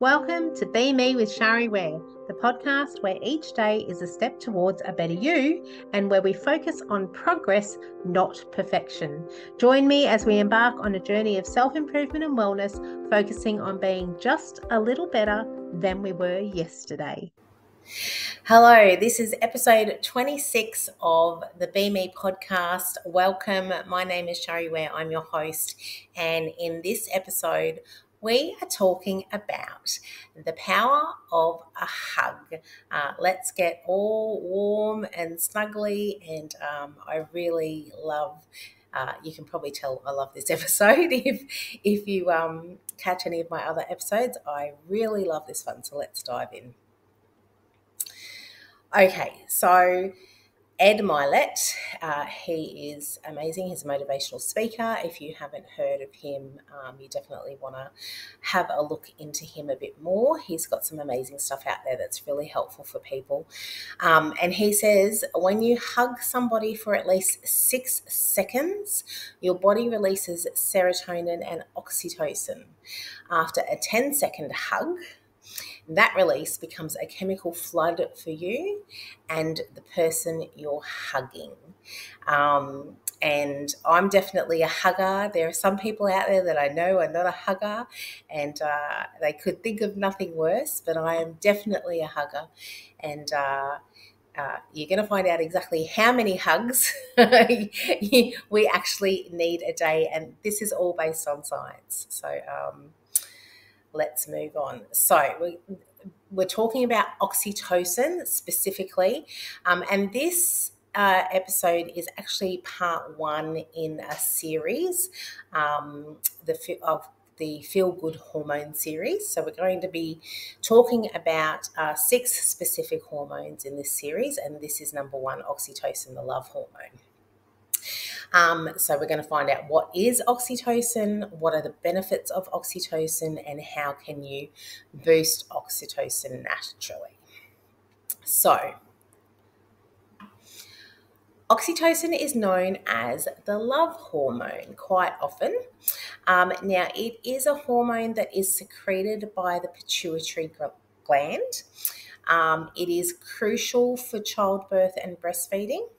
Welcome to Be Me with Shari Ware, the podcast where each day is a step towards a better you and where we focus on progress, not perfection. Join me as we embark on a journey of self-improvement and wellness, focusing on being just a little better than we were yesterday. Hello, this is episode 26 of the Be Me podcast. Welcome. My name is Shari Ware. I'm your host. And in this episode, we are talking about the power of a hug. Let's get all warm and snuggly. And I really love, you can probably tell I love this episode if you catch any of my other episodes. I really love this one. So let's dive in. Okay, so Ed Milet, he is amazing. He's a motivational speaker. If you haven't heard of him, you definitely want to have a look into him a bit more. He's got some amazing stuff out there that's really helpful for people. And he says when you hug somebody for at least 6 seconds, your body releases serotonin and oxytocin. After a 10-second hug, that release becomes a chemical flood for you and the person you're hugging. And I'm definitely a hugger. There are some people out there that I know are not a hugger, and they could think of nothing worse, but I am definitely a hugger. And you're going to find out exactly how many hugs we actually need a day, and this is all based on science. So let's move on. So we're talking about oxytocin specifically, and this episode is actually part 1 in a series of the Feel Good Hormone series. So we're going to be talking about 6 specific hormones in this series, and this is number 1, oxytocin, the love hormone. So we're going to find out what is oxytocin, what are the benefits of oxytocin, and how can you boost oxytocin naturally. So oxytocin is known as the love hormone quite often. Now, it is a hormone that is secreted by the pituitary gland. It is crucial for childbirth and breastfeeding.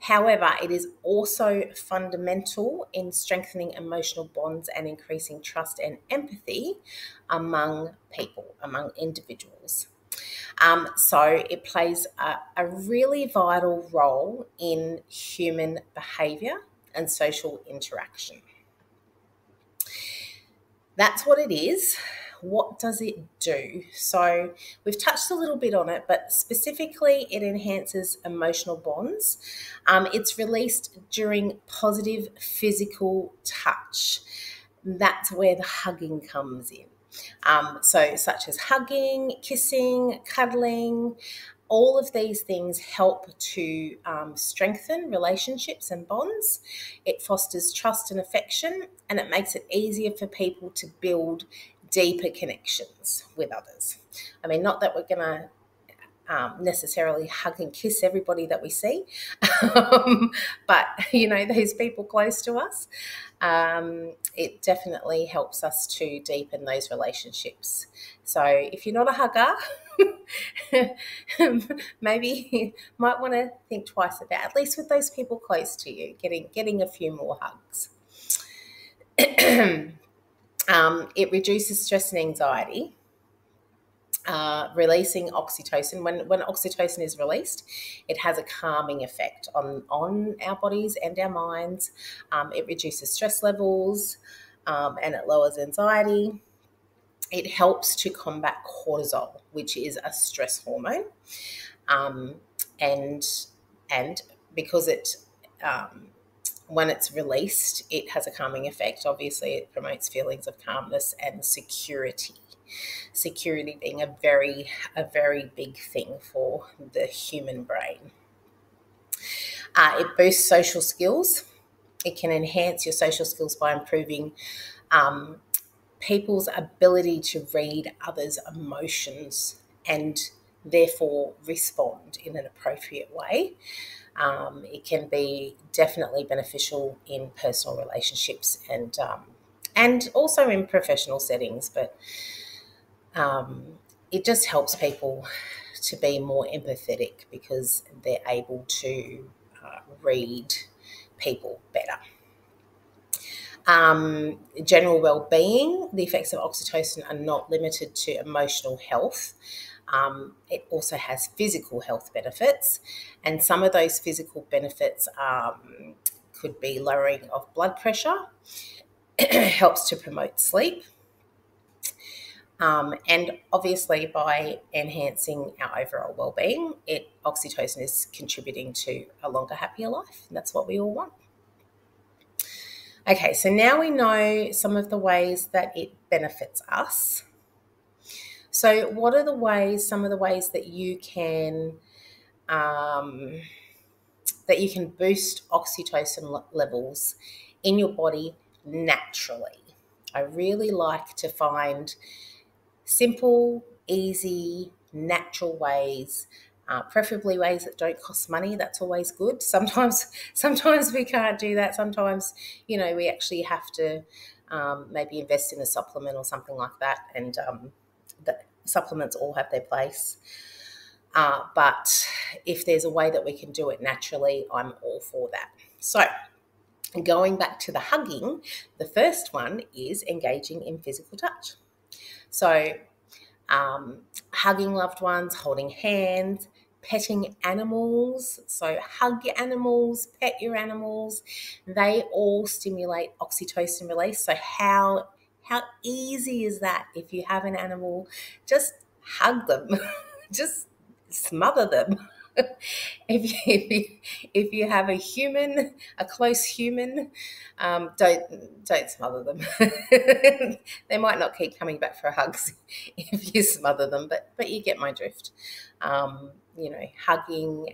However, it is also fundamental in strengthening emotional bonds and increasing trust and empathy among people, among individuals. So it plays a really vital role in human behaviour and social interaction. That's what it is. What does it do? So we've touched a little bit on it, but specifically it enhances emotional bonds. It's released during positive physical touch. That's where the hugging comes in. So such as hugging, kissing, cuddling, all of these things help to strengthen relationships and bonds. It fosters trust and affection, and it makes it easier for people to build deeper connections with others. I mean, not that we're going to necessarily hug and kiss everybody that we see, but, you know, those people close to us, it definitely helps us to deepen those relationships. So if you're not a hugger, maybe you might want to think twice about, at least with those people close to you, getting a few more hugs. It reduces stress and anxiety, releasing oxytocin. When oxytocin is released, it has a calming effect on our bodies and our minds. It reduces stress levels and it lowers anxiety. It helps to combat cortisol, which is a stress hormone. And because it when it's released, it has a calming effect. Obviously, it promotes feelings of calmness and security. Security being a very big thing for the human brain. It boosts social skills. It can enhance your social skills by improving people's ability to read others' emotions and therefore respond in an appropriate way. It can be definitely beneficial in personal relationships and also in professional settings. But it just helps people to be more empathetic because they're able to read people better. General well-being, the effects of oxytocin are not limited to emotional health. It also has physical health benefits, and some of those physical benefits could be lowering of blood pressure. It helps to promote sleep. And obviously, by enhancing our overall well-being, oxytocin is contributing to a longer, happier life. And that's what we all want. Okay, so now we know some of the ways that it benefits us. So what are some of the ways that you can boost oxytocin levels in your body naturally? I really like to find simple, easy, natural ways, preferably ways that don't cost money. That's always good. Sometimes we can't do that. Sometimes, we actually have to maybe invest in a supplement or something like that. And the supplements all have their place. But if there's a way that we can do it naturally, I'm all for that. So going back to the hugging, the first one is engaging in physical touch. So hugging loved ones, holding hands, petting animals. So hug your animals, pet your animals. They all stimulate oxytocin release. So how easy is that? If you have an animal, just hug them. Just smother them. If you have a close human, don't smother them. They might not keep coming back for hugs if you smother them, but you get my drift. Hugging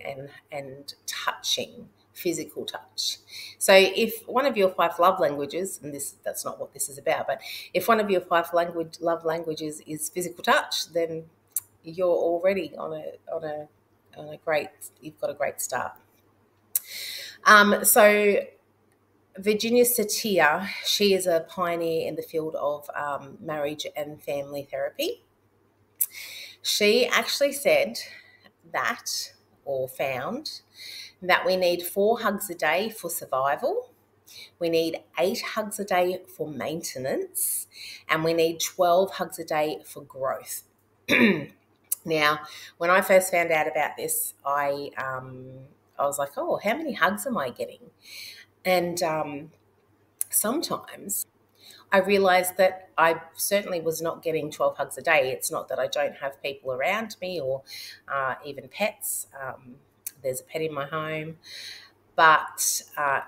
and touching, physical touch. So if one of your 5 love languages, and that's not what this is about, but if one of your 5 love languages is physical touch, then you're already you've got a great start. So Virginia Satir, she is a pioneer in the field of marriage and family therapy. She actually said that, or found, that we need 4 hugs a day for survival, we need 8 hugs a day for maintenance, and we need 12 hugs a day for growth. Now, when I first found out about this, I was like, oh, how many hugs am I getting? And sometimes I realised that I certainly was not getting 12 hugs a day. It's not that I don't have people around me or even pets. There's a pet in my home. But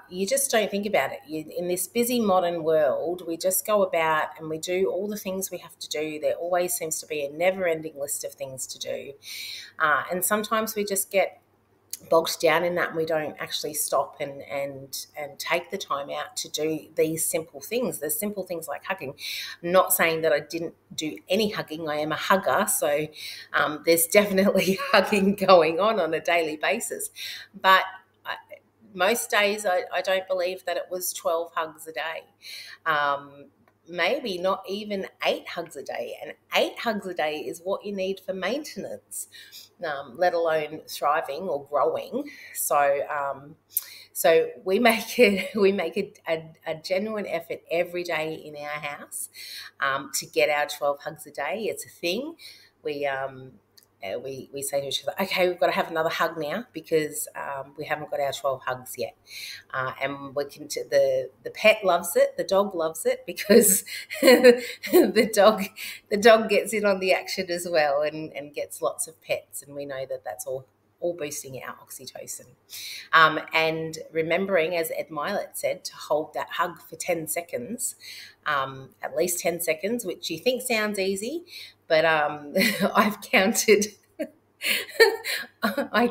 you just don't think about it. In this busy modern world, we just go about and we do all the things we have to do. There always seems to be a never-ending list of things to do. And sometimes we just get bogged down in that and we don't actually stop and take the time out to do these simple things. There's simple things like hugging. I'm not saying that I didn't do any hugging. I am a hugger, so there's definitely hugging going on a daily basis. But most days I don't believe that it was 12 hugs a day. Maybe not even 8 hugs a day. And 8 hugs a day is what you need for maintenance, let alone thriving or growing. So we make a genuine effort every day in our house to get our 12 hugs a day. It's a thing. We say to each other, okay, we've got to have another hug now because we haven't got our 12 hugs yet. And the pet loves it, the dog loves it because the dog gets in on the action as well and gets lots of pets. And we know that that's all boosting our oxytocin. And remembering, as Ed Milet said, to hold that hug for 10 seconds, at least 10 seconds, which you think sounds easy, but I've counted. I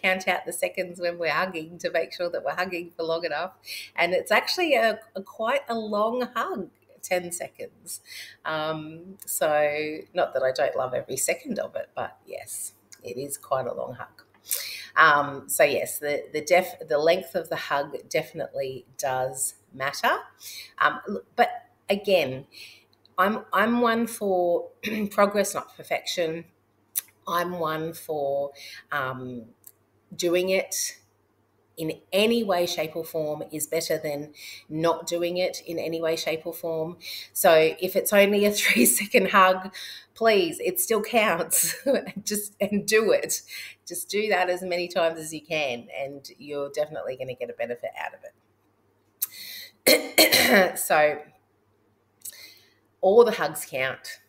count out the seconds when we're hugging to make sure that we're hugging for long enough, and it's actually quite a long hug, 10 seconds. So not that I don't love every second of it, but yes, it is quite a long hug. So yes, the length of the hug definitely does matter, but again, I'm one for progress, not perfection. I'm one for doing it in any way, shape, or form is better than not doing it in any way, shape, or form. So if it's only a 3-second hug, please, it still counts. And do it. Just do that as many times as you can, and you're definitely going to get a benefit out of it. So all the hugs count.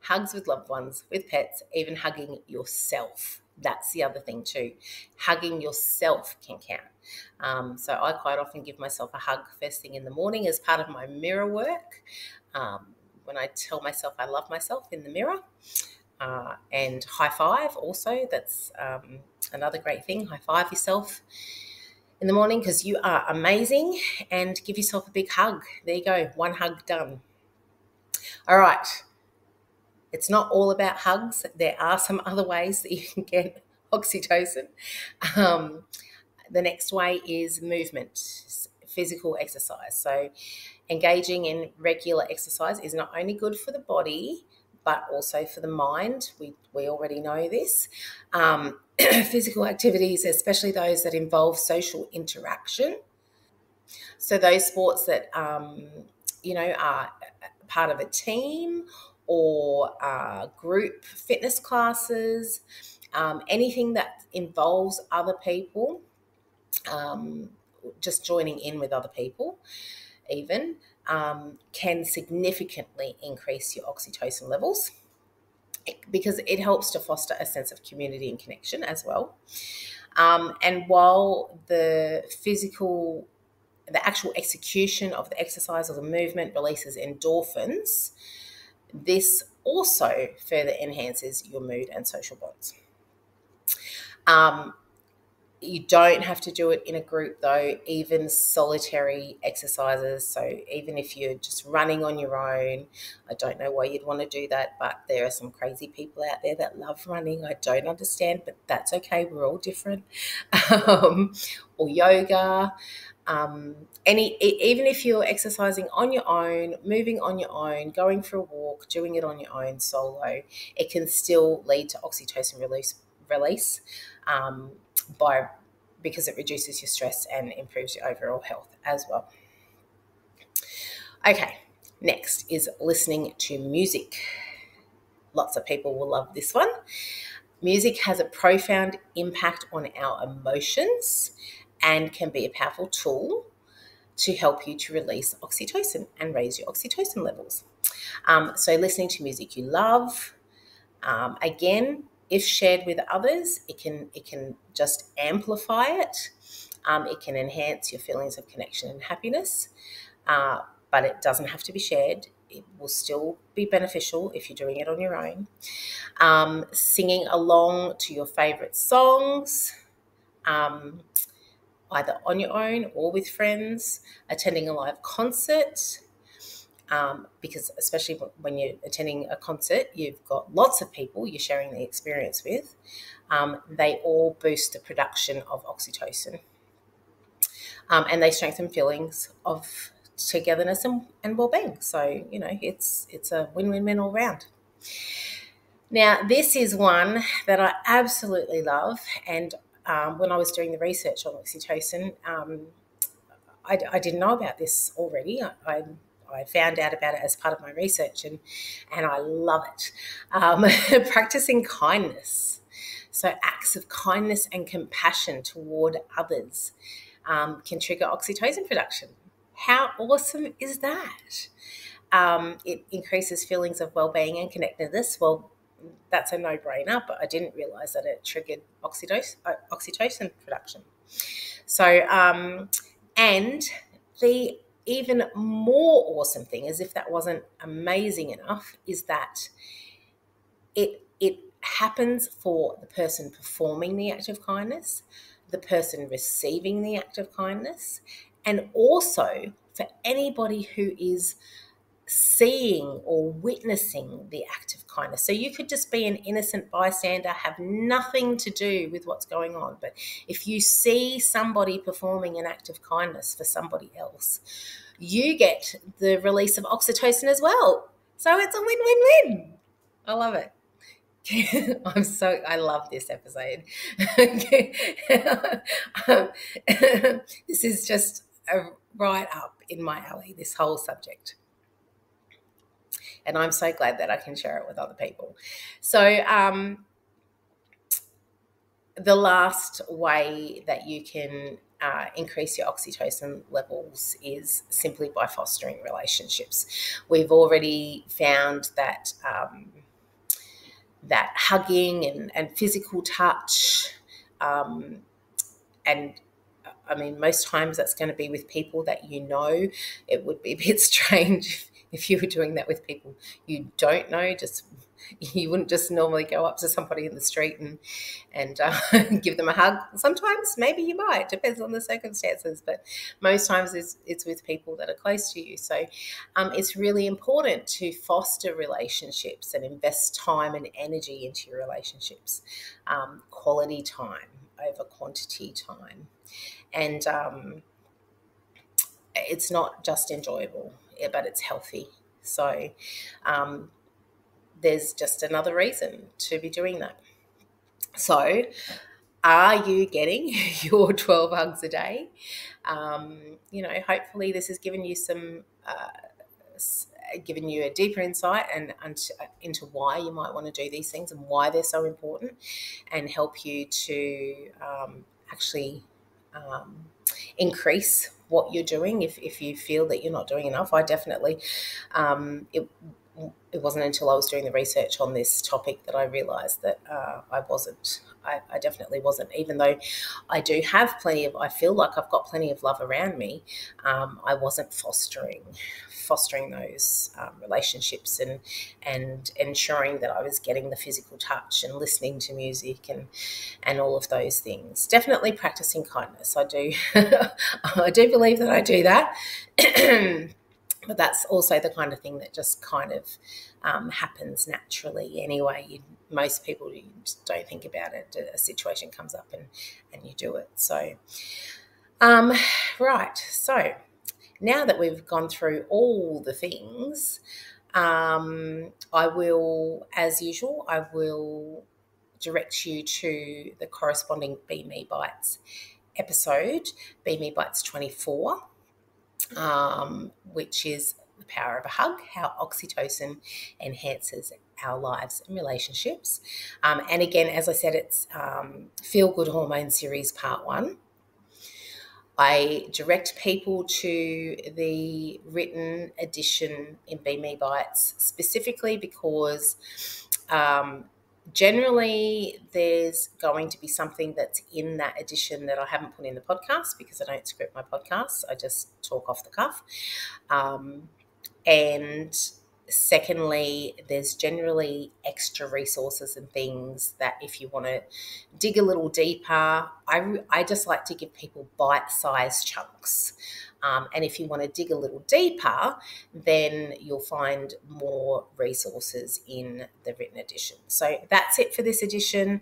Hugs with loved ones, with pets, even hugging yourself. That's the other thing too. Hugging yourself can count. So I quite often give myself a hug first thing in the morning as part of my mirror work. When I tell myself I love myself in the mirror. And high five also. That's another great thing. High five yourself in the morning because you are amazing, and give yourself a big hug. There you go. One hug done. All right. It's not all about hugs. There are some other ways that you can get oxytocin. The next way is movement, physical exercise. So engaging in regular exercise is not only good for the body, but also for the mind. We already know this. Physical activities, especially those that involve social interaction. So those sports that, are part of a team, or group fitness classes, anything that involves other people, just joining in with other people even, can significantly increase your oxytocin levels, because it helps to foster a sense of community and connection as well. And while the actual execution of the exercise or the movement releases endorphins, this also further enhances your mood and social bonds. You don't have to do it in a group though, even solitary exercises. So even if you're just running on your own, I don't know why you'd want to do that, but there are some crazy people out there that love running. I don't understand, but that's okay. We're all different. Or yoga. Even if you're exercising on your own, moving on your own, going for a walk, doing it on your own solo, it can still lead to oxytocin release because it reduces your stress and improves your overall health as well. Okay, next is listening to music. Lots of people will love this one. Music has a profound impact on our emotions and can be a powerful tool to help you to release oxytocin and raise your oxytocin levels. So listening to music you love, again, if shared with others, it can just amplify it. It can enhance your feelings of connection and happiness, but it doesn't have to be shared. It will still be beneficial if you're doing it on your own. Singing along to your favourite songs, either on your own or with friends, attending a live concert, because especially when you're attending a concert, you've got lots of people you're sharing the experience with. They all boost the production of oxytocin, and they strengthen feelings of togetherness and well-being. So, it's a win-win-win all round. Now, this is one that I absolutely love, and when I was doing the research on oxytocin, I didn't know about this already. I found out about it as part of my research, and I love it. Practising kindness. So acts of kindness and compassion toward others can trigger oxytocin production. How awesome is that? It increases feelings of well-being and connectedness. Well, that's a no-brainer, but I didn't realise that it triggered oxytocin production. So, and the even more awesome thing, as if that wasn't amazing enough, is that it happens for the person performing the act of kindness, the person receiving the act of kindness, and also for anybody who is seeing or witnessing the act of kindness. So you could just be an innocent bystander, have nothing to do with what's going on. But if you see somebody performing an act of kindness for somebody else, you get the release of oxytocin as well. So it's a win-win-win. I love it. I love this episode. This is just right up in my alley, this whole subject. And I'm so glad that I can share it with other people. So the last way that you can increase your oxytocin levels is simply by fostering relationships. We've already found that that hugging and physical touch, and I mean, most times that's going to be with people that you know. It would be a bit strange if you were doing that with people you don't know. You wouldn't just normally go up to somebody in the street and give them a hug. Sometimes maybe you might, depends on the circumstances, but most times it's with people that are close to you. So it's really important to foster relationships and invest time and energy into your relationships, quality time over quantity time. And it's not just enjoyable, but it's healthy. So there's just another reason to be doing that. So are you getting your 12 hugs a day? Hopefully this has given you given you a deeper insight and into why you might want to do these things and why they're so important, and help you to actually increase what you're doing if you feel that you're not doing enough. I definitely it wasn't until I was doing the research on this topic that I realised that I wasn't. I definitely wasn't. Even though I do have I feel like I've got plenty of love around me, I wasn't fostering those relationships and ensuring that I was getting the physical touch and listening to music and all of those things. Definitely practising kindness. I do I do believe that I do that. But that's also the kind of thing that just kind of happens naturally anyway. Most people, you just don't think about it. A situation comes up and you do it. So, right. So now that we've gone through all the things, I will, as usual, I will direct you to the corresponding Be Me Bites episode, Be Me Bites 24. Which is the power of a hug, how oxytocin enhances our lives and relationships. And again, as I said, it's Feel Good Hormone Series Part 1. I direct people to the written edition in Be Me Bites specifically because generally there's going to be something that's in that edition that I haven't put in the podcast because I don't script my podcasts. I just talk off the cuff. And secondly, there's generally extra resources and things that if you want to dig a little deeper, I just like to give people bite-sized chunks. And if you want to dig a little deeper, then you'll find more resources in the written edition. So that's it for this edition.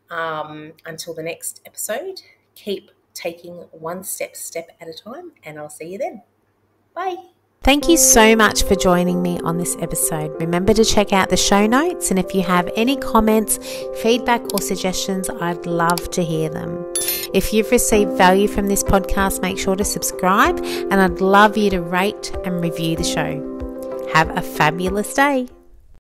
Until the next episode, keep taking one step at a time, and I'll see you then. Bye. Thank you so much for joining me on this episode. Remember to check out the show notes, and if you have any comments, feedback or suggestions, I'd love to hear them. If you've received value from this podcast, make sure to subscribe, and I'd love you to rate and review the show. Have a fabulous day.